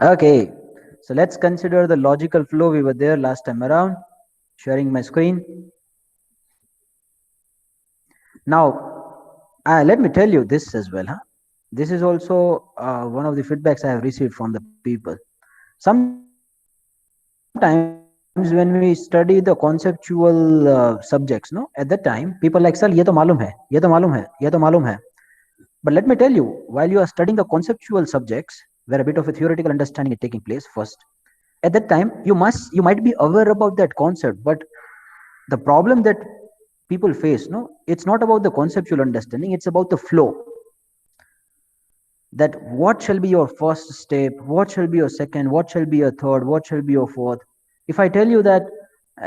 Okay, so let's consider the logical flow we were there last time around. Sharing my screen. Now, let me tell you this as well. Huh? This is also one of the feedbacks I have received from the people. Sometimes when we study the conceptual subjects, no, at that time people like, sir, ये तो मालूम है, ये तो मालूम है, ये तो मालूम है. But let me tell you, while you are studying the conceptual subjects, where a bit of a theoretical understanding is taking place first, at that time you might be aware about that concept, but the problem that people face, no, it's not about the conceptual understanding, it's about the flow. That what shall be your first step, what shall be your second, what shall be your third, what shall be your fourth. If I tell you that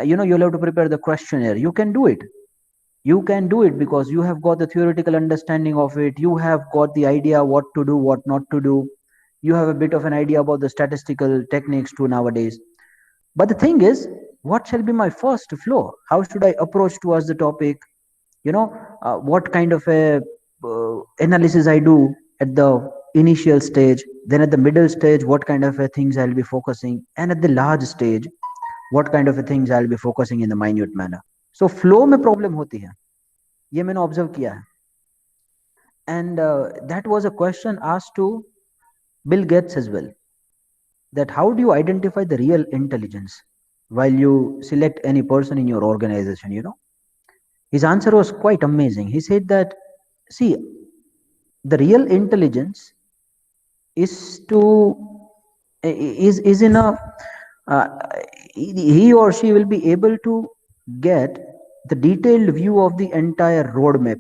you'll have to prepare the questionnaire, you can do it. You can do it because you have got the theoretical understanding of it, you have got the idea what to do, what not to do, you have a bit of an idea about the statistical techniques too nowadays. But the thing is, what shall be my first flow? How should I approach towards the topic? What kind of a analysis I do at the initial stage, then at the middle stage, what kind of a things I'll be focusing, and at the large stage, what kind of a things I'll be focusing in the minute manner. So flow में problem होती है, ये मैंने observe किया है. And that was a question asked to Bill Gates as well, that how do you identify the real intelligence while you select any person in your organization. His answer was quite amazing. He said that, see, the real intelligence is to is in a uh, he or she will be able to get the detailed view of the entire roadmap.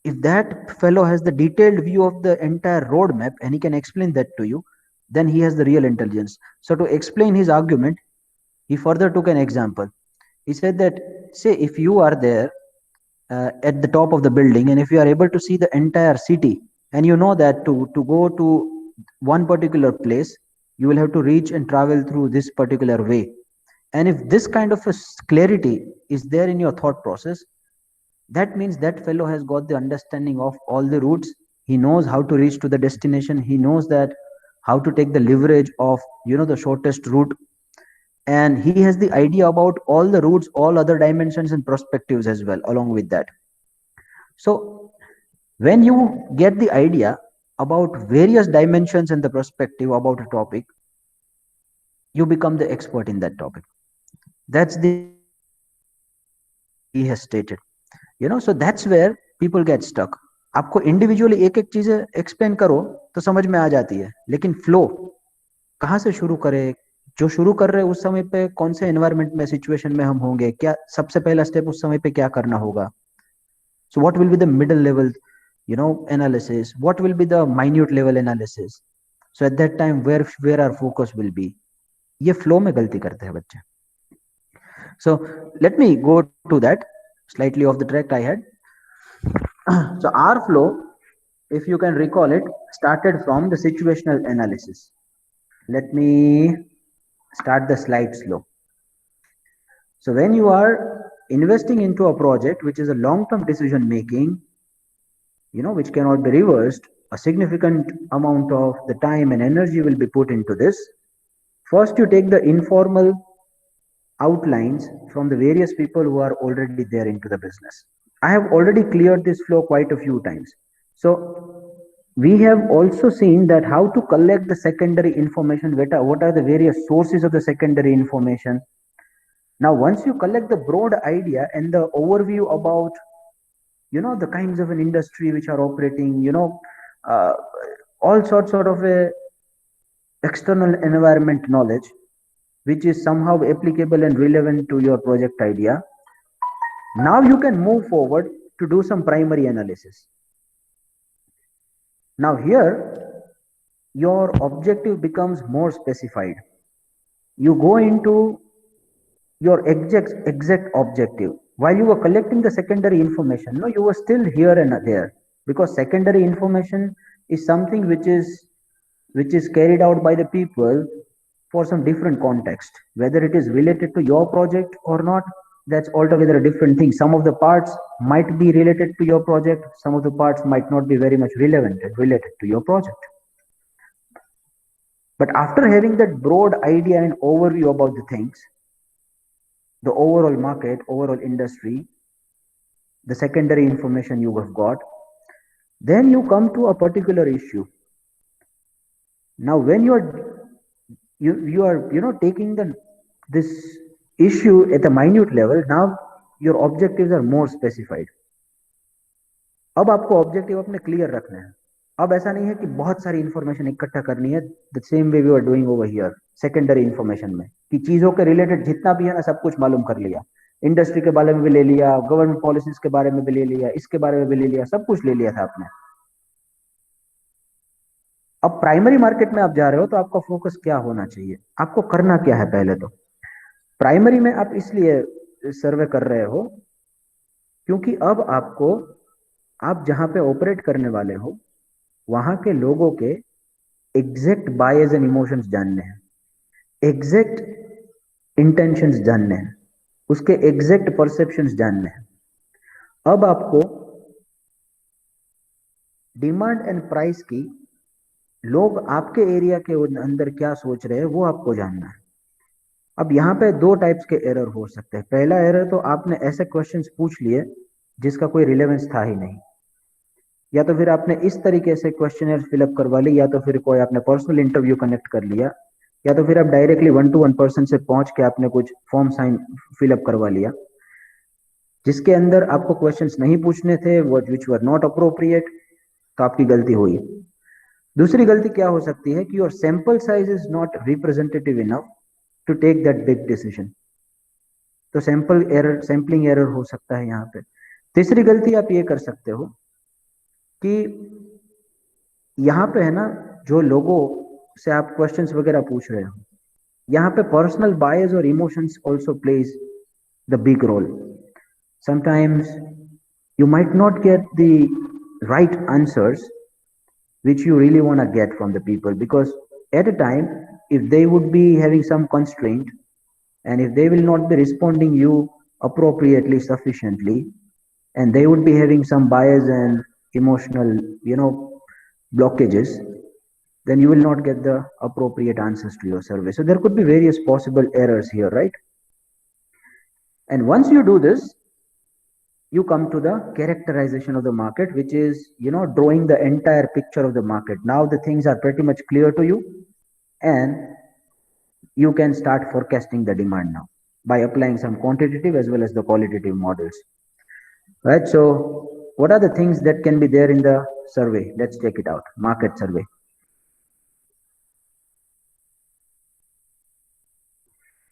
If that fellow has the detailed view of the entire roadmap and he can explain that to you, then he has the real intelligence. So to explain his argument, he further took an example. He said that, say if you are there at the top of the building, and if you are able to see the entire city, and you know that to go to one particular place, you will have to reach and travel through this particular way. And if this kind of a clarity is there in your thought process, that means that fellow has got the understanding of all the routes. He knows how to reach to the destination, he knows that how to take the leverage of the shortest route, and he has the idea about all the routes, all other dimensions and perspectives as well along with that. So when you get the idea about various dimensions and the perspective about a topic, you become the expert in that topic. That's the he has stated. So that's where people get stuck. आपको individually एक एक चीजें explain करो तो समझ में आ जाती है, लेकिन फ्लो कहाँ से शुरू करें, जो शुरू कर रहे हैं उस समय पे कौन से एनवायरनमेंट में, सिचुएशन में हम होंगे, क्या सबसे पहला स्टेप उस समय पे क्या करना होगा. So what will be the middle level, analysis? What will be the minute level analysis? So at that time, where our focus will be? ये flow में गलती करते हैं बच्चे. So let me go to that, slightly off the track I had. So our flow, if you can recall it, started from the situational analysis. Let me start the slide slow. So when you are investing into a project which is a long-term decision making, which cannot be reversed, a significant amount of the time and energy will be put into this. First, you take the informal outlines from the various people who are already there into the business. I have already cleared this flow quite a few times. So we have also seen that how to collect the secondary information, what are the various sources of the secondary information. Now, once you collect the broad idea and the overview about the kinds of an industry which are operating, uh, all sorts of a external environment knowledge which is somehow applicable and relevant to your project idea, now you can move forward to do some primary analysis. Now here your objective becomes more specified. You go into your exact objective. While you were collecting the secondary information, no, you were still here and there, because secondary information is something which is carried out by the people for some different context. Whether it is related to your project or not, that's altogether a different thing. Some of the parts might be related to your project, some of the parts might not be very much relevant and related to your project. But after having that broad idea and overview about the things, the overall market, overall industry, the secondary information you have got, then you come to a particular issue. Now, when you are taking the this issue at a minute level, now your objectives are more specified. अब आपको objective अपने clear रखना है. अब ऐसा नहीं है कि बहुत सारी इंफॉर्मेशन इकट्ठा करनी है, the same way we are doing over here secondary information में, कि चीजों के रिलेटेड जितना भी है ना सब कुछ मालूम कर लिया, इंडस्ट्री के बारे में भी ले लिया, गवर्नमेंट पॉलिसीज के बारे में भी ले लिया, इसके बारे में भी ले लिया, सब कुछ ले लिया था आपने. अब प्राइमरी मार्केट में आप जा रहे हो तो आपका फोकस क्या होना चाहिए, आपको करना क्या है. पहले तो प्राइमरी में आप इसलिए सर्वे कर रहे हो क्योंकि अब आपको, आप जहां पे ऑपरेट करने वाले हो वहां के लोगों के एग्जैक्ट बायस एंड इमोशंस जानने हैं, एग्जैक्ट इंटेंशंस जानने हैं, उसके एग्जैक्ट परसेप्शंस जानने हैं. अब आपको डिमांड एंड प्राइस की, लोग आपके एरिया के अंदर क्या सोच रहे हैं वो आपको जानना है. अब यहाँ पे दो टाइप्स के एरर हो सकते हैं. पहला एरर तो आपने ऐसे क्वेश्चंस पूछ लिए जिसका कोई रिलेवेंस था ही नहीं, या तो फिर आपने इस तरीके से क्वेश्चनर फिलअप करवा ली, या तो फिर कोई आपने पर्सनल इंटरव्यू कनेक्ट कर लिया, या तो फिर आप डायरेक्टली 1-to-1 पर्सन से पहुंच के आपने कुछ फॉर्म साइन फिलअप करवा लिया जिसके अंदर आपको क्वेश्चंस नहीं पूछने थे, विच वर नॉट अप्रोप्रिएट. तो आपकी गलती हुई. दूसरी गलती क्या हो सकती है कि your sample size is not representative enough to take that big decision. तो सैंपलिंग एरर हो सकता है यहाँ पे. तीसरी गलती आप ये कर सकते हो कि यहाँ पे है ना, जो लोगों से आप क्वेश्चंस वगैरह पूछ रहे हो, यहाँ पे पर्सनल बायस और emotions also plays the big role. Sometimes you might not get the right answers which you really want to get from the people, because at a time, if they would be having some constraint and if they will not be responding you appropriately, sufficiently, and they would be having some bias and emotional blockages, then you will not get the appropriate answers to your survey. So there could be various possible errors here, right? And once you do this, you come to the characterization of the market, which is drawing the entire picture of the market. Now the things are pretty much clear to you, and you can start forecasting the demand now by applying some quantitative as well as the qualitative models, right? So what are the things that can be there in the survey? Let's check it out. Market survey.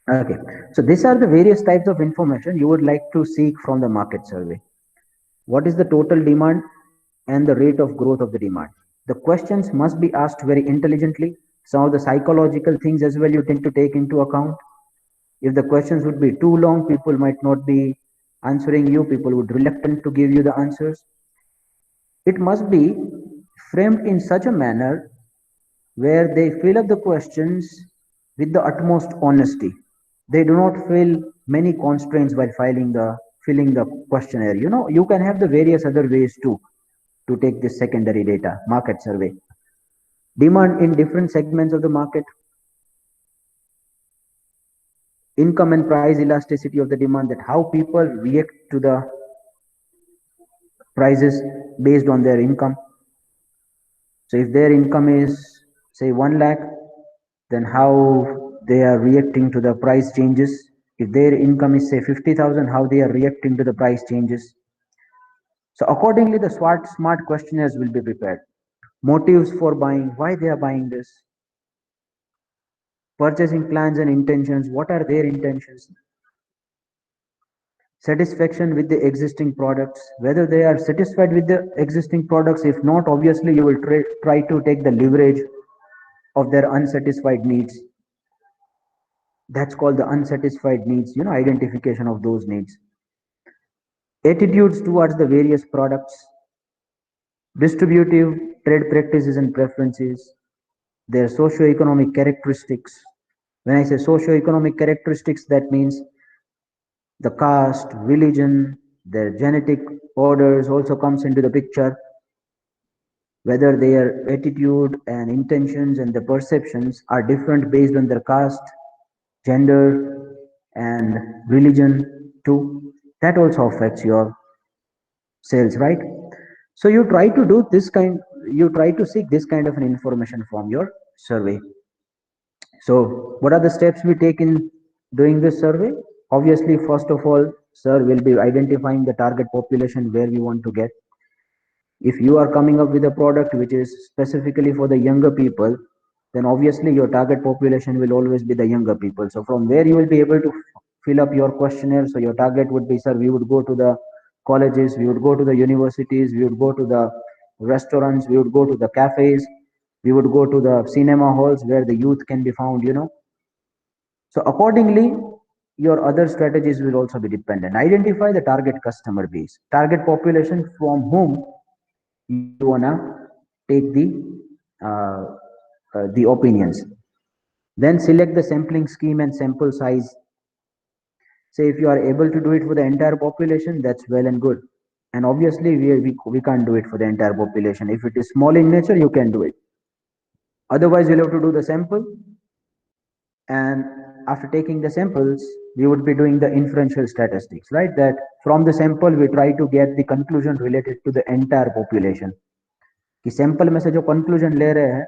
Okay, so these are the various types of information you would like to seek from the market survey. What is the total demand and the rate of growth of the demand? The questions must be asked very intelligently. Some of the psychological things as well you tend to take into account. If the questions would be too long, people might not be answering you, people would be reluctant to give you the answers. It must be framed in such a manner where they fill up the questions with the utmost honesty. They do not feel many constraints while filling the questionnaire. You can have the various other ways too to take this secondary data, market survey. Demand in different segments of the market, income and price elasticity of the demand, that how people react to the prices based on their income. So if their income is say 1 lakh, then how they are reacting to the price changes. If their income is say 50,000, how they are reacting to the price changes. So accordingly, the smart questionnaires will be prepared. Motives for buying, why they are buying this. Purchasing plans and intentions, what are their intentions. Satisfaction with the existing products, whether they are satisfied with the existing products. If not, obviously you will try to take the leverage of their unsatisfied needs. That's called the unsatisfied needs, identification of those needs. Attitudes towards the various products, distributive trade practices and preferences, their socio-economic characteristics. When I say socio-economic characteristics, that means the caste, religion, their genetic orders also comes into the picture. whether their attitude and intentions and the perceptions are different based on their caste, gender, and religion too. That also affects your sales, right? So you try to seek this kind of an information from your survey. So what are the steps we take in doing this survey? Obviously, first of all, sir will be identifying the target population where we want to get. If you are coming up with a product which is specifically for the younger people, then obviously your target population will always be the younger people. So from where you will be able to fill up your questionnaire. So your target would be, sir, we would go to the colleges, we would go to the universities, we would go to the restaurants, we would go to the cafes, we would go to the cinema halls where the youth can be found. So accordingly, your other strategies will also be dependent. Identify the target customer base, target population from whom you wanna take the opinions. Then select the sampling scheme and sample size. Say if you are able to do it for the entire population, that's well and good. And obviously, we can't do it for the entire population. If it is small in nature, you can do it. Otherwise, you'll have to do the sample. And after taking the samples, we would be doing the inferential statistics, right? That from the sample, we try to get the conclusion related to the entire population. कि sample में से जो conclusion ले रहे हैं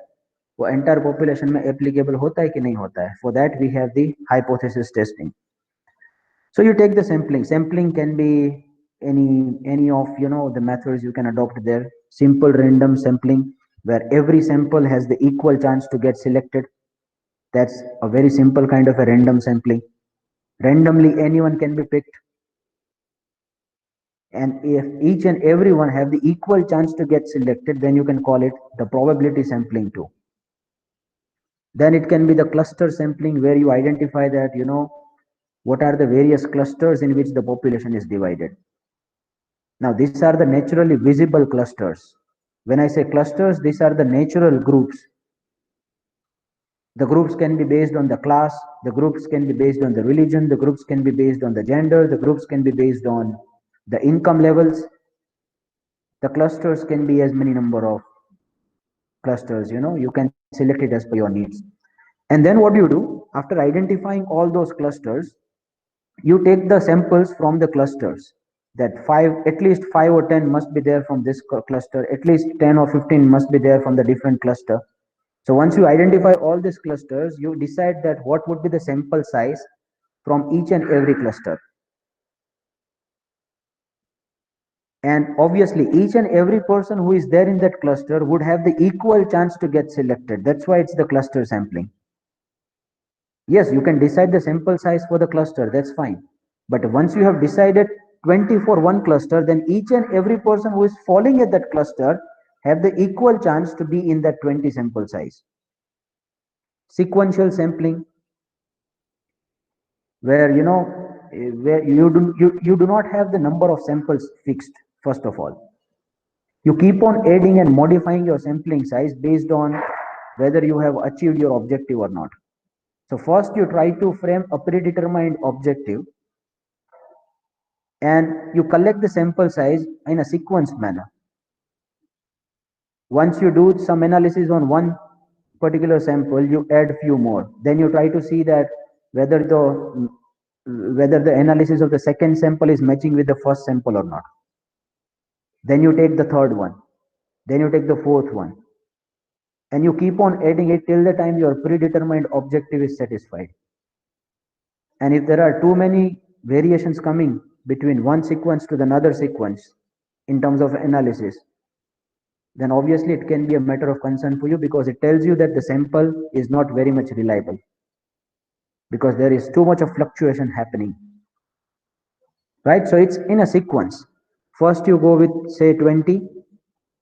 वो entire population में applicable होता है कि नहीं होता है. For that we have the hypothesis testing. So you take the sampling. Sampling can be any of the methods you can adopt there. Simple random sampling where every sample has the equal chance to get selected. That's a very simple kind of a random sampling. Randomly anyone can be picked, and if each and everyone have the equal chance to get selected, then you can call it the probability sampling too. Then it can be the cluster sampling where you identify that what are the various clusters in which the population is divided. Now these are the naturally visible clusters. When I say clusters, these are the natural groups. The groups can be based on the class, the groups can be based on the religion, the groups can be based on the gender, the groups can be based on the income levels. The clusters can be as many number of clusters, you can select it as per your needs. And then what you do after identifying all those clusters, you take the samples from the clusters. That at least 5 or 10 must be there from this cluster, at least 10 or 15 must be there from the different cluster. So once you identify all these clusters, you decide that what would be the sample size from each and every cluster. And obviously each and every person who is there in that cluster would have the equal chance to get selected. That's why it's the cluster sampling. Yes, you can decide the sample size for the cluster, that's fine. But once you have decided 20 for one cluster, then each and every person who is falling at that cluster have the equal chance to be in that 20 sample size. Sequential sampling, where where you do not have the number of samples fixed. First of all, you keep on adding and modifying your sampling size based on whether you have achieved your objective or not. So first you try to frame a predetermined objective and you collect the sample size in a sequenced manner. Once you do some analysis on one particular sample, you add few more. Then you try to see that whether the analysis of the second sample is matching with the first sample or not. Then you take the third one. Then you take the fourth one. And you keep on adding it till the time your predetermined objective is satisfied. And if there are too many variations coming between one sequence to another sequence in terms of analysis, then obviously it can be a matter of concern for you, because it tells you that the sample is not very much reliable, because there is too much of fluctuation happening, right? So it's in a sequence. First you go with say 20,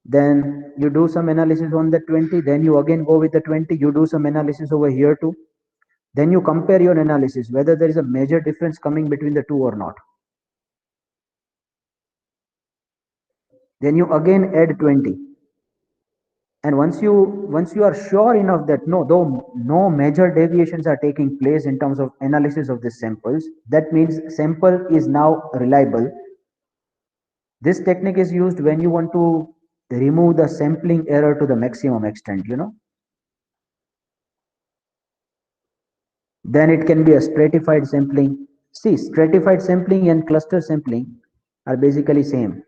then you do some analysis on the 20, then you again go with the 20, you do some analysis over here too. Then you compare your analysis whether there is a major difference coming between the two or not. Then you again add 20. And once you are sure enough that no major deviations are taking place in terms of analysis of the samples, that means sample is now reliable. This technique is used when you want to remove the sampling error to the maximum extent, then it can be a stratified sampling. See, stratified sampling and cluster sampling are basically same.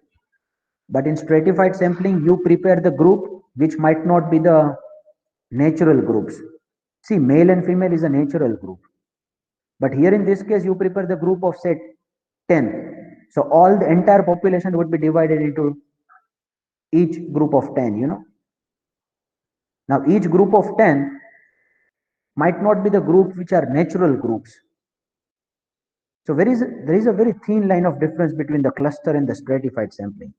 But in stratified sampling, you prepare the group which might not be the natural groups. See, male and female is a natural group. But here in this case, you prepare the group of say 10. So all the entire population would be divided into each group of 10. Now each group of 10 might not be the group which are natural groups. So there is a very thin line of difference between the cluster and the stratified sampling.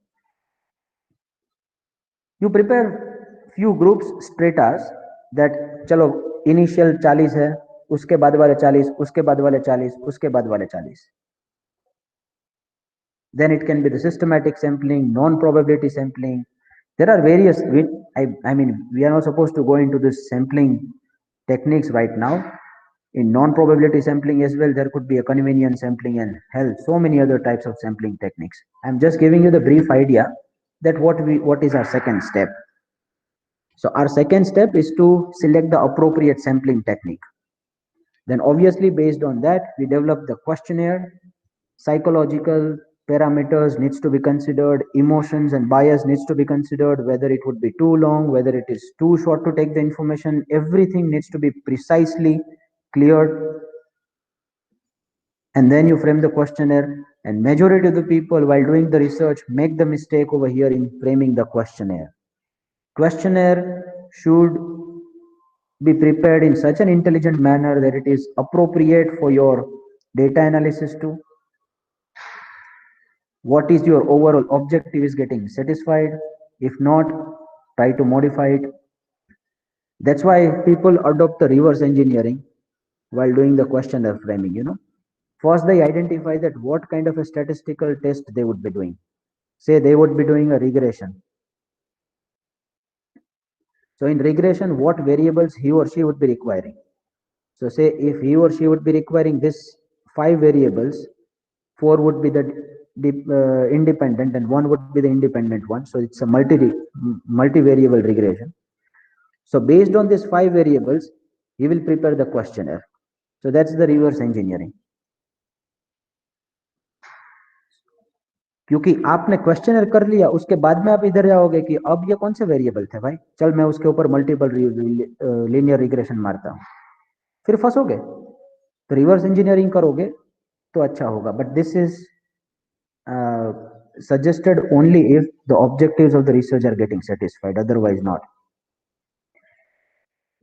You prepare few groups stratas that चलो initial 40 है, उसके बाद वाले 40, उसके बाद वाले 40, उसके बाद वाले 40. Then it can be the systematic sampling, non-probability sampling. There are various, I mean, we are not supposed to go into this sampling techniques right now. In non-probability sampling as well, there could be a convenience sampling and hell, so many other types of sampling techniques. I'm just giving you the brief idea that what is our second step. So our second step is to select the appropriate sampling technique. Then obviously based on that, we develop the questionnaire, psychological parameters needs to be considered, emotions and bias needs to be considered, whether it would be too long, whether it is too short to take the information, everything needs to be precisely cleared. And then you frame the questionnaire, and majority of the people while doing the research make the mistake over here in framing the questionnaire. Questionnaire should be prepared in such an intelligent manner that it is appropriate for your data analysis too. What is your overall objective is getting satisfied? If not, try to modify it. That's why people adopt the reverse engineering while doing the questionnaire framing. First, they identify that what kind of a statistical test they would be doing. Say they would be doing a regression. So in regression, what variables he or she would be requiring? So say if he or she would be requiring this 5 variables, 4 would be the independent and 1 would be the independent one. So it's a multivariable regression. So based on these 5 variables, he will prepare the questionnaire. So that's the reverse engineering. क्योंकि आपने questionnaire कर लिया, उसके बाद में आप इधर जाओगे कि अब ये कौन से वेरिएबल थे भाई, चल मैं उसके ऊपर मल्टीपल लीनियर रिग्रेशन मारता हूँ, फिर फंसोगे. तो रिवर्स इंजीनियरिंग करोगे तो अच्छा होगा. But this is suggested only if the objectives of the research are getting satisfied, otherwise not.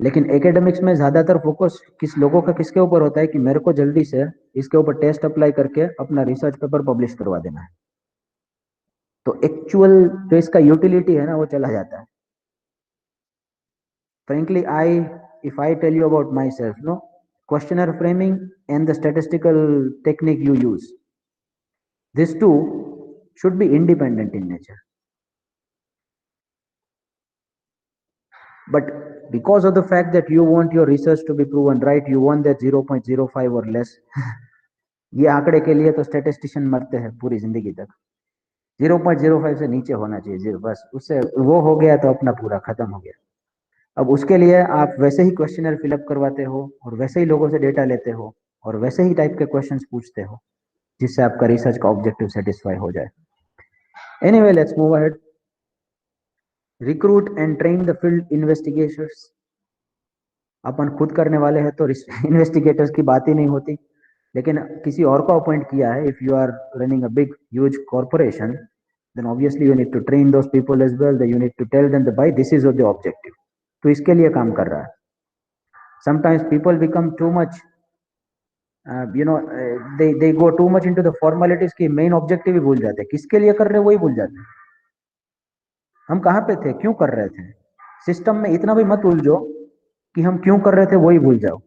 लेकिन एकेडमिक्स में ज्यादातर फोकस किस लोगों का किसके ऊपर होता है कि मेरे को जल्दी से इसके ऊपर टेस्ट अप्लाई करके अपना रिसर्च पेपर पब्लिश करवा देना है. तो एक्चुअल जो इसका यूटिलिटी है ना वो चला जाता है. Frankly, if I tell you about myself, questionnaire framing and the statistical technique you use, these two should be independent in nature. But because of the fact that you want your research to be proven right, you want that 0.05 or less. ये आंकड़े के लिए तो statistician मरते हैं पूरी जिंदगी तक. 0.05 से नीचे होना चाहिए, बस उससे वो हो गया तो अपना पूरा खत्म हो गया. अब उसके लिए आप वैसे ही क्वेश्चनर फिलअप करवाते हो और वैसे ही लोगों से डेटा लेते हो और वैसे ही टाइप के क्वेश्चंस पूछते हो जिससे आपका रिसर्च का ऑब्जेक्टिव सेटिस्फाई हो जाए. Anyway, let's move ahead. Recruit and train the field investigators. अपन खुद करने वाले हैं तो इन्वेस्टिगेटर्स की बात ही नहीं होती, लेकिन किसी और को अपॉइंट किया है. If you are running a big huge corporation, then obviously you need to train those people as well. You need to tell them the by this is the objective. तो इसके लिए काम कर रहा है. Sometimes people become too much, they go too much into the formalities कि main objective ही भूल जाते हैं. किसके लिए कर रहे हैं वही भूल जाते हैं. हम कहाँ पे थे, क्यों कर रहे थे. सिस्टम में इतना भी मत उलझो कि हम क्यों कर रहे थे वही भूल जाओ.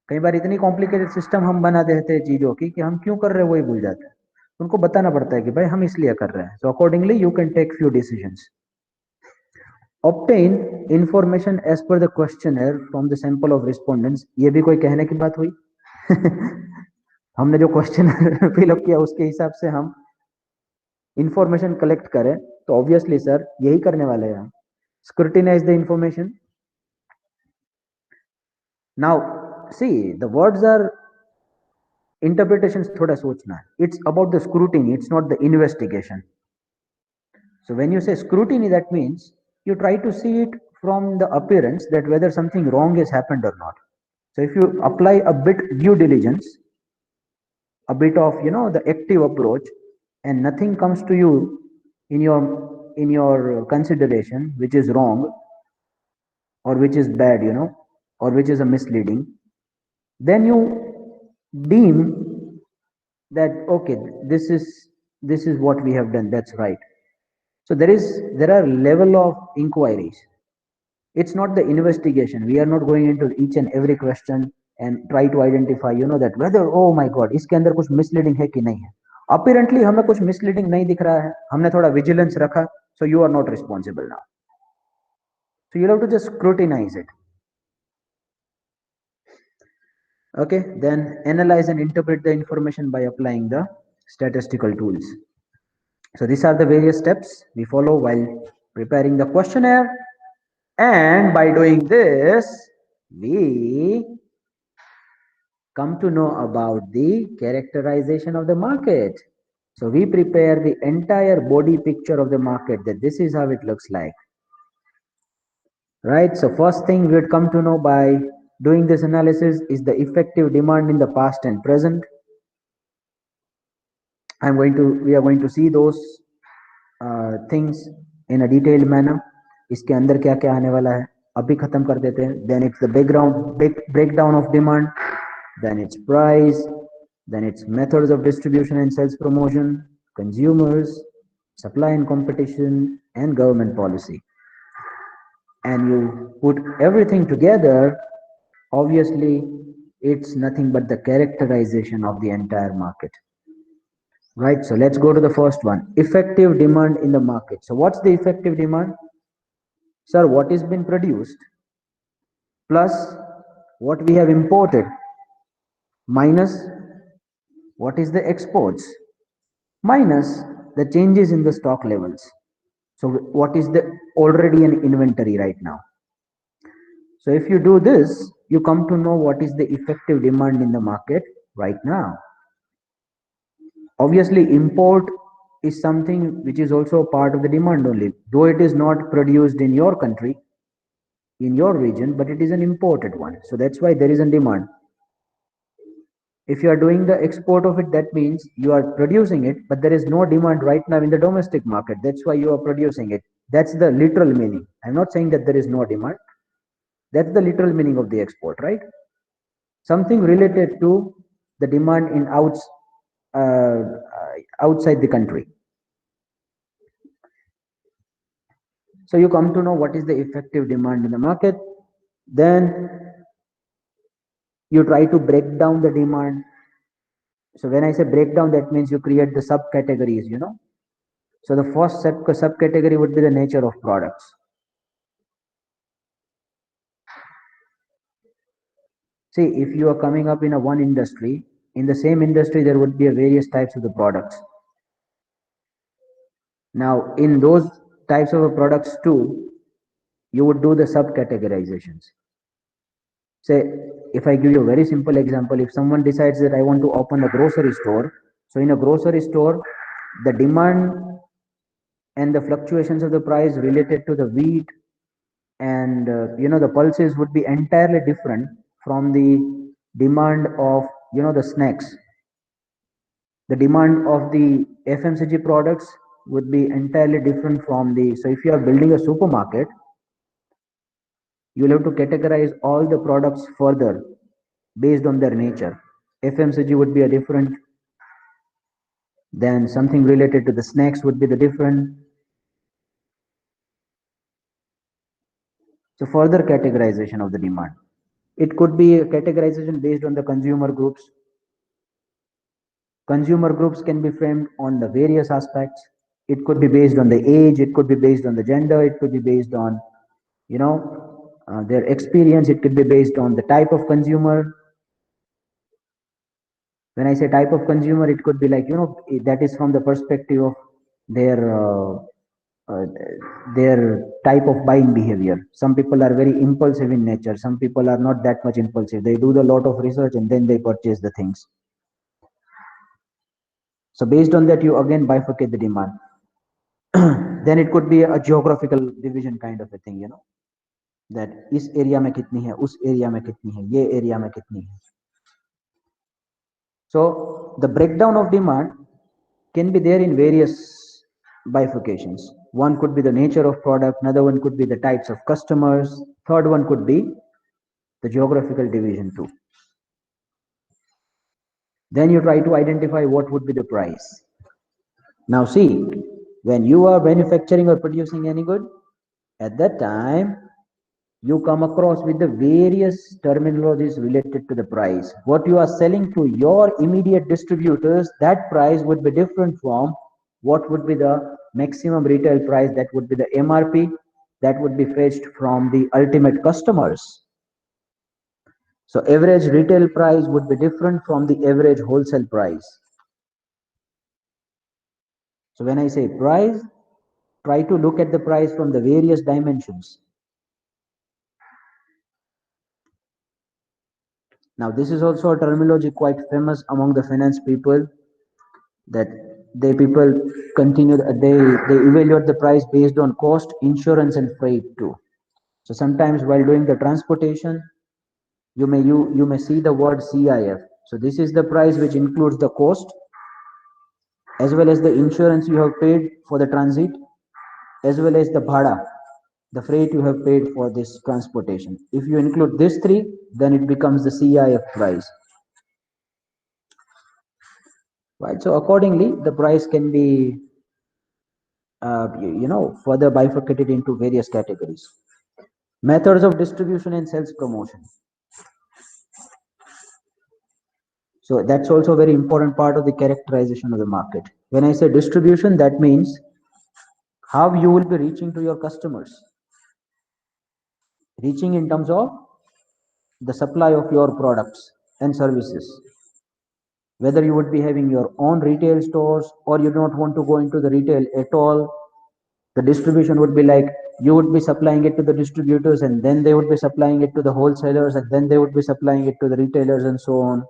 कई बार इतनी कॉम्प्लिकेटेड सिस्टम हम बना देते हैं चीजों की कि हम क्यों कर रहे हैं वही भूल जाते हैं. उनको बताना पड़ता है कि भाई हम इसलिए कर रहे हैं. So accordingly you can take few decisions. Obtain information as per the questionnaire from the sample of respondents. ये भी कोई कहने की बात हुई. हमने जो क्वेश्चन फिलअप किया उसके हिसाब से हम इंफॉर्मेशन कलेक्ट करें, तो ऑब्वियसली सर यही करने वाले हैं हम, scrutinize the information. Now see the words are interpretations, थोड़ा सोचना है. It's about the scrutiny, it's not the investigation. So when you say scrutiny, that means you try to see it from the appearance that whether something wrong has happened or not. So if you apply a bit due diligence, a bit of the active approach, and nothing comes to you in your consideration which is wrong or which is bad, or which is a misleading, then you deem that okay, this is what we have done, that's right. So there are level of inquiries. It's not the investigation. We are not going into each and every question and try to identify that whether oh my god इसके अंदर कुछ misleading है कि नहीं है. Apparently हमें कुछ misleading नहीं दिख रहा है, हमने थोड़ा vigilance रखा, so you are not responsible now. So you'll have to just scrutinize it. Okay, then analyze and interpret the information by applying the statistical tools. So these are the various steps we follow while preparing the questionnaire. And by doing this, we come to know about the characterization of the market. So we prepare the entire body picture of the market, that this is how it looks like. Right? So first thing we would come to know by doing this analysis is the effective demand in the past and present. We are going to see those things in a detailed manner. इसके अंदर क्या क्या आने वाला है अभी खत्म कर देते हैं. Then it's the breakdown of demand, then its price, then its methods of distribution and sales promotion, consumers, supply and competition, and government policy. And you put everything together, obviously it's nothing but the characterization of the entire market. Right, so let's go to the first one, effective demand in the market. So what's the effective demand? Sir, what is been produced plus what we have imported minus what is the exports minus the changes in the stock levels. So what is the already an inventory right now? So if you do this, you come to know what is the effective demand in the market right now. Obviously, import is something which is also a part of the demand only, though it is not produced in your country, in your region, but it is an imported one. So that's why there is a demand. If you are doing the export of it, that means you are producing it, but there is no demand right now in the domestic market. That's why you are producing it. That's the literal meaning. I'm not saying that there is no demand. That's the literal meaning of the export, right? Something related to the demand in uh, outside the country. So you come to know what is the effective demand in the market. Then you try to break down the demand. So when I say breakdown, that means you create the subcategories. So the first subcategory would be the nature of products. See, if you are coming up in a one industry, in the same industry, there would be a various types of the products. Now, in those types of products too, you would do the subcategorizations. Say, if I give you a very simple example, if someone decides that I want to open a grocery store, so in a grocery store, the demand and the fluctuations of the price related to the wheat and the pulses would be entirely different from the demand of the snacks. The demand of the FMCG products would be entirely different from the. So if you are building a supermarket, you will have to categorize all the products further based on their nature. FMCG would be a different, then something related to the snacks would be the different. So further categorization of the demand. It could be a categorization based on the consumer groups. Consumer groups can be framed on the various aspects. It could be based on the age, it could be based on the gender, it could be based on, their experience, it could be based on the type of consumer. When I say type of consumer, it could be like, that is from the perspective of their uh, their type of buying behavior. Some people are very impulsive in nature. Some people are not that much impulsive. They do the lot of research and then they purchase the things. So based on that, you again bifurcate the demand. Then it could be a geographical division kind of a thing, that इस area में कितनी है, उस area में कितनी है, ये area में कितनी है. So the breakdown of demand can be there in various bifurcations. One could be the nature of product, another one could be the types of customers, third one could be the geographical division too. Then you try to identify what would be the price. Now see, when you are manufacturing or producing any good, at that time you come across with the various terminologies related to the price. What you are selling to your immediate distributors, that price would be different from what would be the maximum retail price, that would be the MRP, that would be fetched from the ultimate customers. So average retail price would be different from the average wholesale price. So when I say price, try to look at the price from the various dimensions. Now this is also a terminology quite famous among the finance people, that they people continue, they evaluate the price based on cost, insurance and freight too. So sometimes while doing the transportation, you may see the word CIF. So this is the price which includes the cost as well as the insurance you have paid for the transit, as well as the bhada, the freight you have paid for this transportation. If you include these three, then it becomes the CIF price. Right. So accordingly, the price can be further bifurcated into various categories. Methods of distribution and sales promotion. So that's also a very important part of the characterization of the market. When I say distribution, that means how you will be reaching to your customers. Reaching in terms of the supply of your products and services. Whether you would be having your own retail stores or you don't want to go into the retail at all, the distribution would be like you would be supplying it to the distributors and then they would be supplying it to the wholesalers and then they would be supplying it to the retailers and so on.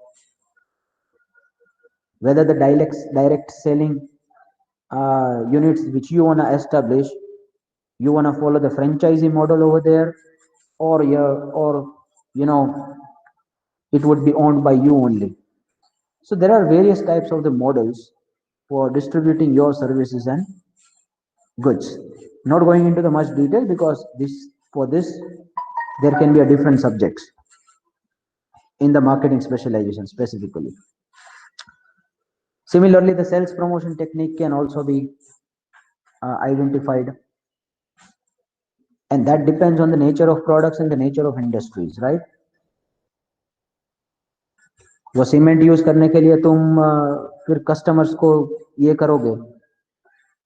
Whether the direct selling units which you want to establish, you want to follow the franchisee model over there, or it would be owned by you only. So there are various types of the models for distributing your services and goods. Not going into the much detail because this there can be a different subjects in the marketing specialization specifically. Similarly, the sales promotion technique can also be identified, and that depends on the nature of products and the nature of industries, right? वो cement use करने के लिए तुम फिर customers को ये करोगे,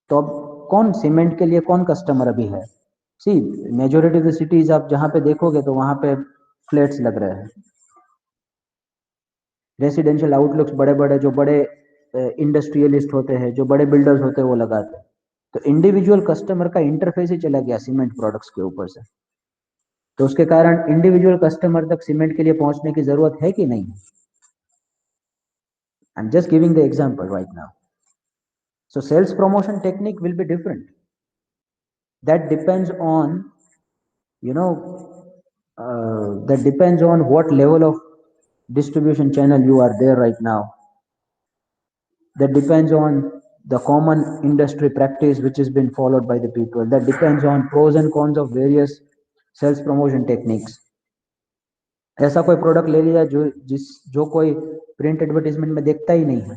तो अब कौन सीमेंट के लिए कौन कस्टमर अभी है? सी मेजोरिटी ऑफ द सिटीज आप जहां पे देखोगे तो वहां पे फ्लैट्स लग रहे हैं, रेसिडेंशियल आउटलुक्स बड़े बड़े जो बड़े इंडस्ट्रियलिस्ट होते हैं, जो बड़े बिल्डर्स होते हैं वो लगाते हैं. तो इंडिविजुअल कस्टमर का इंटरफेस ही चला गया सीमेंट प्रोडक्ट्स के ऊपर से, तो उसके कारण इंडिविजुअल कस्टमर तक सीमेंट के लिए पहुंचने की जरूरत है कि नहीं? I am just giving the example right now. So sales promotion technique will be different. That depends on, that depends on what level of distribution channel you are there right now. That depends on the common industry practice which has been followed by the people. That depends on pros and cons of various sales promotion techniques. ऐसा कोई product ले लिया जो कोई print advertisement में देखता ही नहीं है,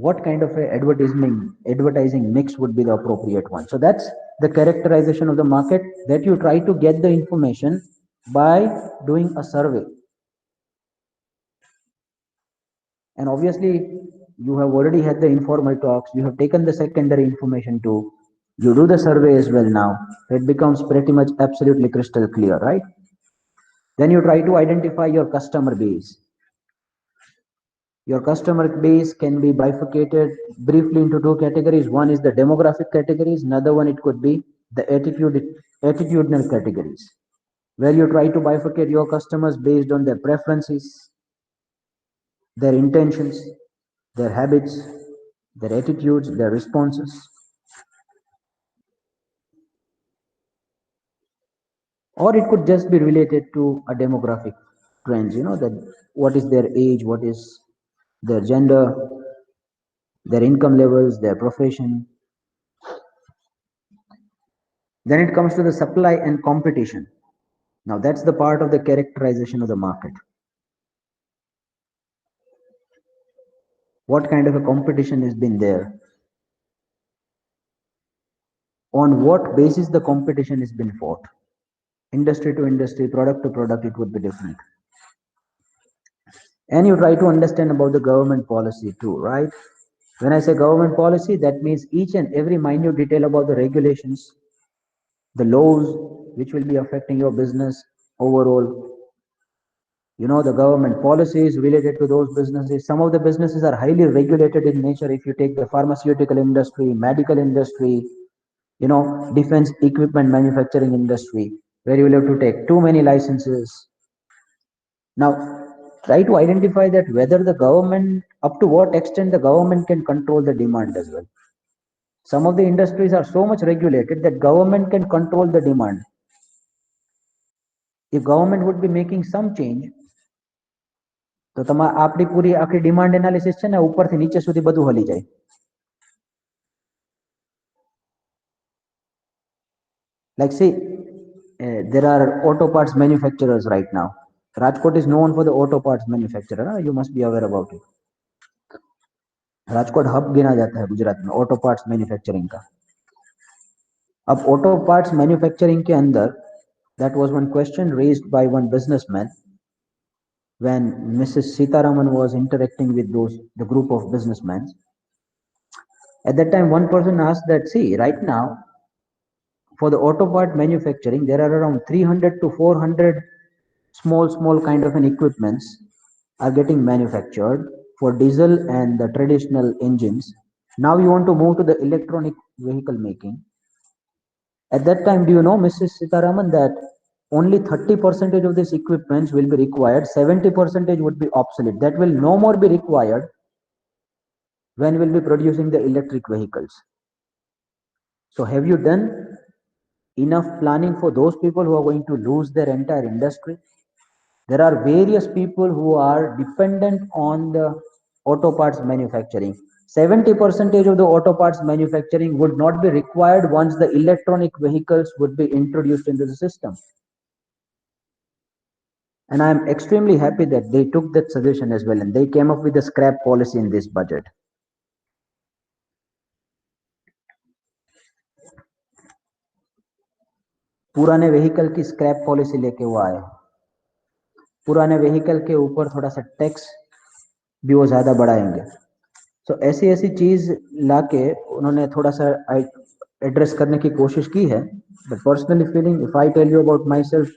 what kind of a advertising mix would be the appropriate one? So that's the characterization of the market, that you try to get the information by doing a survey. And obviously you have already had the informal talks, you have taken the secondary information too, you do the survey as well. Now it becomes pretty much absolutely crystal clear, right? Then you try to identify your customer base. Your customer base can be bifurcated briefly into two categories. One is the demographic categories, another one it could be the attitudinal categories, where you try to bifurcate your customers based on their preferences, their intentions, their habits, their attitudes, their responses. Or it could just be related to a demographic trends, that what is their age, what is their gender, their income levels, their profession. Then it comes to the supply and competition. Now that's the part of the characterization of the market. What kind of a competition has been there? On what basis the competition has been fought? Industry to industry, product to product, it would be different. And you try to understand about the government policy too, right? When I say government policy, that means each and every minute detail about the regulations, the laws which will be affecting your business overall. The government policies related to those businesses. Some of the businesses are highly regulated in nature. If you take the pharmaceutical industry, medical industry, defense equipment manufacturing industry, where you will have to take too many licenses. Now, try to identify that whether the government, up to what extent the government can control the demand as well. Some of the industries are so much regulated that government can control the demand. If government would be making some change, તો આપણી પૂરી આખી demand analysis છે ને ઉપરથી નીચે સુધી બધું હલી જાય. Like see, there are auto parts manufacturers right now. Rajkot is known for the auto parts manufacturer. You must be aware about it. Rajkot hub गिना जाता है गुजरात में ऑटो पार्ट्स मैन्युफैक्चरिंग का. अब ऑटो पार्ट्स मैन्युफैक्चरिंग के अंदर that was one question raised by one businessman when Mrs. Sitaraman was interacting with the group of businessmen. At that time, one person asked that, see, right now, for the auto part manufacturing, there are around 300 to 400 small kind of an equipments are getting manufactured for diesel and the traditional engines. Now you want to move to the electronic vehicle making. At that time, do you know, Mrs. Sitaraman, that only 30% of these equipments will be required, 70% would be obsolete. That will no more be required when we'll be producing the electric vehicles. So have you done enough planning for those people who are going to lose their entire industry? There are various people who are dependent on the auto parts manufacturing. 70% of the auto parts manufacturing would not be required once the electronic vehicles would be introduced into the system. And I am extremely happy that they took that suggestion as well and they came up with a scrap policy in this budget. पुराने vehicle की scrap policy लेके वो आए. पुराने vehicle के ऊपर थोड़ा सा टैक्स भी वो ज्यादा बढ़ाएंगे. तो ऐसी ऐसी चीज लाके उन्होंने थोड़ा सा एड्रेस करने की कोशिश की है. But personally feeling, if I tell you about my self,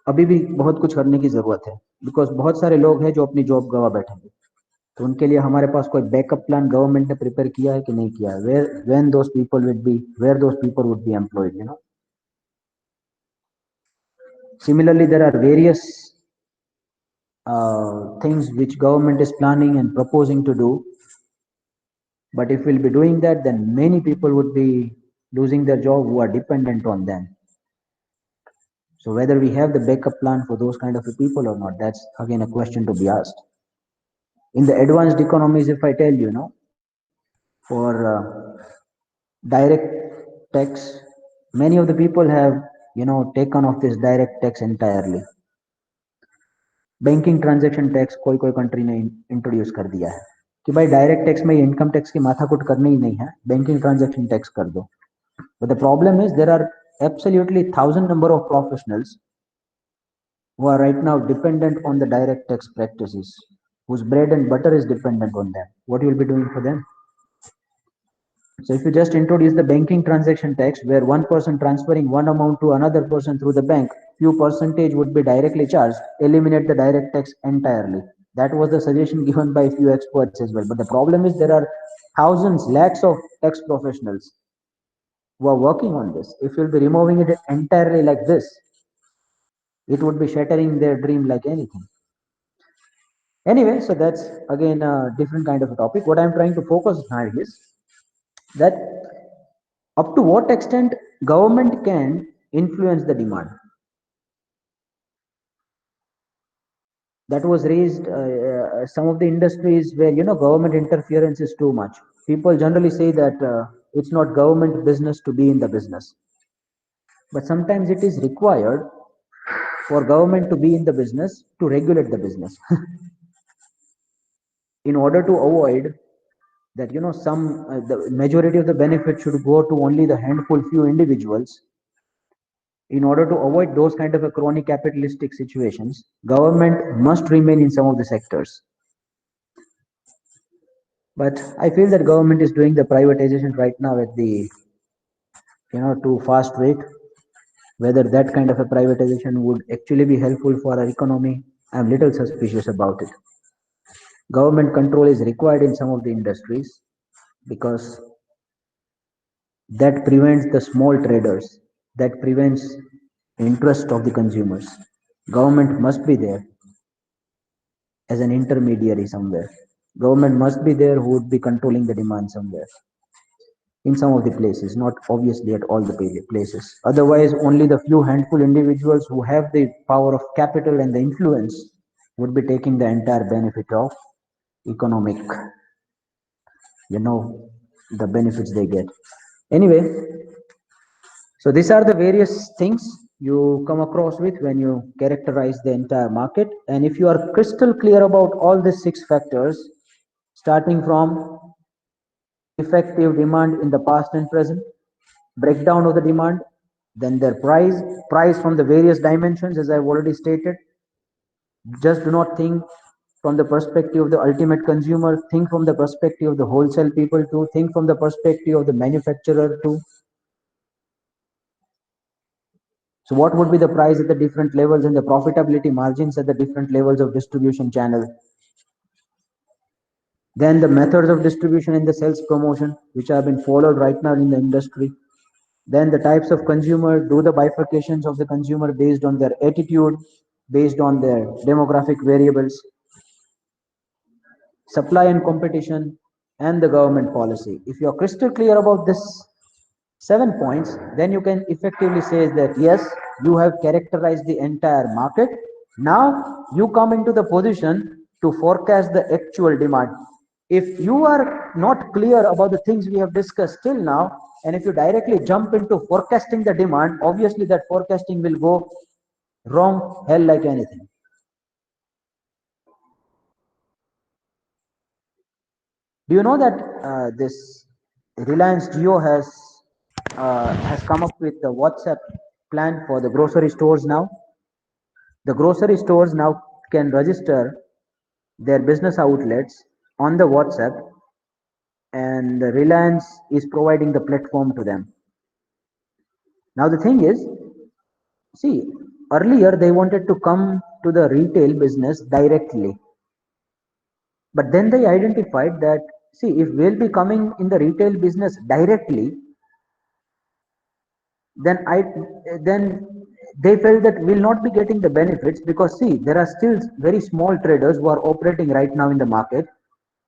अभी भी बहुत कुछ करने की जरूरत है. बिकॉज बहुत सारे लोग हैं जो अपनी जॉब गवा बैठेंगे. तो उनके लिए हमारे पास कोई बैकअप प्लान गवर्नमेंट ने प्रिपेयर किया है कि नहीं किया है? Where those people would be employed, Similarly, there are various things which government is planning and proposing to do. But if we'll be doing that, then many people would be losing their job who are dependent on them. So whether we have the backup plan for those kind of people or not, that's again a question to be asked. In the advanced economies, if I tell you, for direct tax, many of the people have, taken off this direct tax entirely. Banking transaction tax कोई कोई country ने introduce कर दिया है कि भाई direct tax में income tax की माथाकूट करनी ही नहीं है, बैंकिंग ट्रांजैक्शन टैक्स कर दो. But the problem is there are absolutely 1,000 number of professionals who are right now dependent on the direct tax practices, whose bread and butter is dependent on them. What you will be doing for them? So if you just introduce the banking transaction tax, where one person transferring one amount to another person through the bank, few percentage would be directly charged, eliminate the direct tax entirely. That was the suggestion given by a few experts as well. But the problem is there are thousands, lakhs of tax professionals who are working on this. If you'll be removing it entirely like this, it would be shattering their dream like anything. Anyway, so that's again a different kind of a topic. What I'm trying to focus on is that up to what extent government can influence the demand. That was raised some of the industries where government interference is too much. People generally say that it's not government business to be in the business, but sometimes it is required for government to be in the business to regulate the business in order to avoid that some the majority of the benefit should go to only the handful few individuals. In order to avoid those kind of a chronic capitalistic situations, government must remain in some of the sectors. But I feel that government is doing the privatization right now at the too fast rate. Whether that kind of a privatization would actually be helpful for our economy, I'm little suspicious about it. Government control is required in some of the industries because that prevents the small traders, that prevents interest of the consumers. Government must be there as an intermediary somewhere. Government must be there who would be controlling the demand somewhere in some of the places, not obviously at all the places. Otherwise, only the few handful individuals who have the power of capital and the influence would be taking the entire benefit of economic, you know, the benefits they get. Anyway, so these are the various things you come across with when you characterize the entire market. And if you are crystal clear about all these six factors, starting from effective demand in the past and present, breakdown of the demand, then their price from the various dimensions, as I've already stated. Just do not think from the perspective of the ultimate consumer, think from the perspective of the wholesale people too, think from the perspective of the manufacturer too. So what would be the price at the different levels and the profitability margins at the different levels of distribution channel? Then the methods of distribution and the sales promotion, which have been followed right now in the industry. Then the types of consumer, do the bifurcations of the consumer based on their attitude, based on their demographic variables, supply and competition, and the government policy. If you're crystal clear about this 7 points, then you can effectively say that yes, you have characterized the entire market. Now you come into the position to forecast the actual demand. If you are not clear about the things we have discussed till now, and if you directly jump into forecasting the demand, obviously that forecasting will go wrong hell like anything. Do you know that this Reliance Jio has come up with the WhatsApp plan for the grocery stores now? The grocery stores now can register their business outlets on the WhatsApp, and the Reliance is providing the platform to them. Now the thing is, see, earlier they wanted to come to the retail business directly, but then they identified that, see, if we'll be coming in the retail business directly, then I then they felt that we'll not be getting the benefits, because see, there are still very small traders who are operating right now in the market,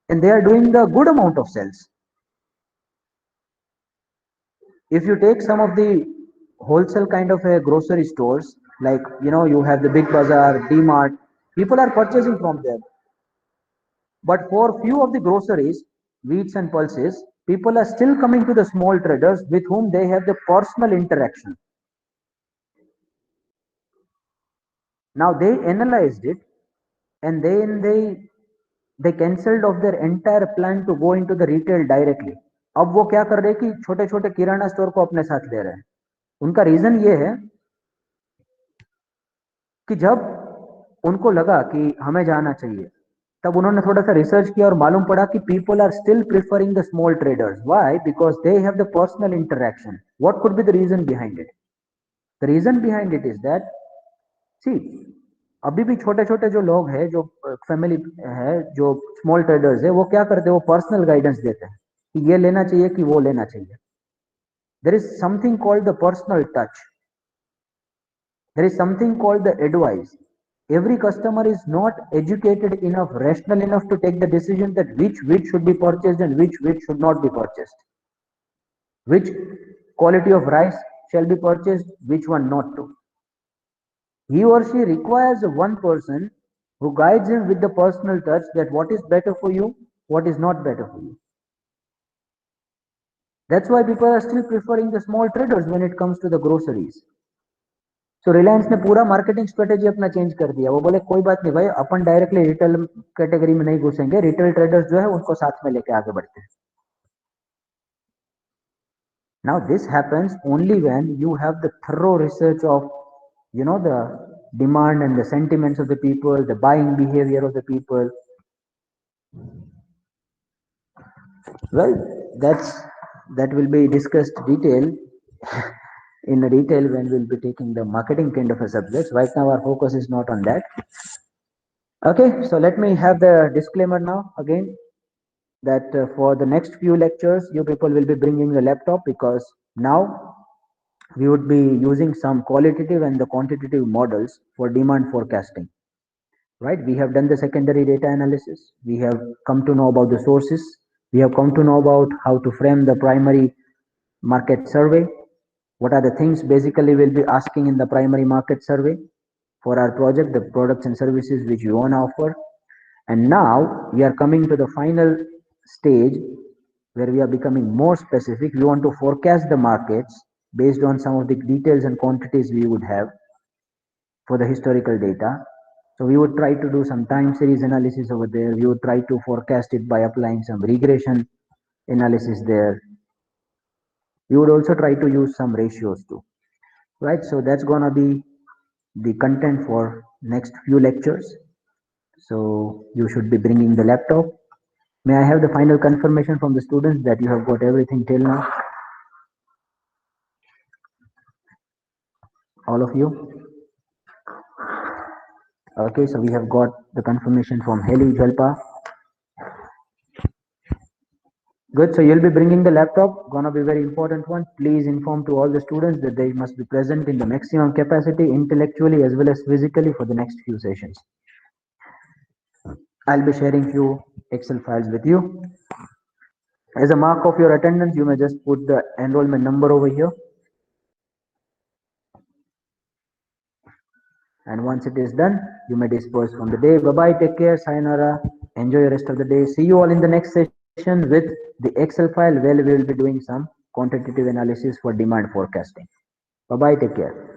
and they are doing the good amount of sales. If you take some of the wholesale kind of a grocery stores, like you have the Big Bazaar, DMart, people are purchasing from them. But for few of the groceries, wheats and pulses, people are still coming to the small traders with whom they have the personal interaction. Now they analyzed it, and then they cancelled of their entire plan to go into the retail directly. अब वो क्या कर रहे हैं कि छोटे छोटे किराना store को अपने साथ ले रहे हैं. उनका रीजन ये है कि जब उनको लगा कि हमें जाना चाहिए, तब उन्होंने थोड़ा सा रिसर्च किया और मालूम पड़ा कि people are still preferring the small traders. Why? Because they have the personal interaction. What could be the reason behind it? The reason behind it is that, see, अभी भी छोटे छोटे जो लोग हैं, जो फैमिली है, जो स्मॉल ट्रेडर्स है, वो क्या करते हैं, वो पर्सनल गाइडेंस देते हैं कि ये लेना चाहिए कि वो लेना चाहिए. There is something called the personal touch. There is something called the advice. Every customer is not educated enough, rational enough to take the decision that which wheat should be purchased and which wheat should not be purchased. Which quality of rice shall be purchased, which one not to. He or she requires one person who guides him with the personal touch that what is better for you, what is not better for you. That's why people are still preferring the small traders when it comes to the groceries. So Reliance ने पूरा marketing strategy अपना change कर दिया. वो बोले कोई बात नहीं भाई, अपन डायरेक्टली रिटेल कैटेगरी में नहीं घुसेंगे, रिटेल ट्रेडर्स जो है उनको साथ में लेके आगे बढ़ते हैं. Now this happens only when you have the thorough research of, the demand and the sentiments of the people, the buying behavior of the people. Well, that will be discussed detail in a detail when we'll be taking the marketing kind of a subject. Right now our focus is not on that. Okay, so let me have the disclaimer now again, that for the next few lectures you people will be bringing the laptop, because now we would be using some qualitative and the quantitative models for demand forecasting. Right, we have done the secondary data analysis, we have come to know about the sources, we have come to know about how to frame the primary market survey, what are the things basically we'll be asking in the primary market survey for our project, the products and services which we want to offer. And now we are coming to the final stage where we are becoming more specific. We want to forecast the markets based on some of the details and quantities we would have for the historical data. So we would try to do some time series analysis over there. We would try to forecast it by applying some regression analysis there. We would also try to use some ratios too. Right, so that's gonna be the content for next few lectures. So you should be bringing the laptop. May I have the final confirmation from the students that you have got everything till now? All of you? Okay, so we have got the confirmation from Heli Jalpa. Good, so you'll be bringing the laptop, gonna be very important one. Please inform to all the students that they must be present in the maximum capacity intellectually as well as physically for the next few sessions. I'll be sharing few Excel files with you. As a mark of your attendance, you may just put the enrollment number over here. And once it is done, you may disperse from the day. Bye-bye, take care, sayonara, enjoy the rest of the day. See you all in the next session with the Excel file where we will be doing some quantitative analysis for demand forecasting. Bye-bye, take care.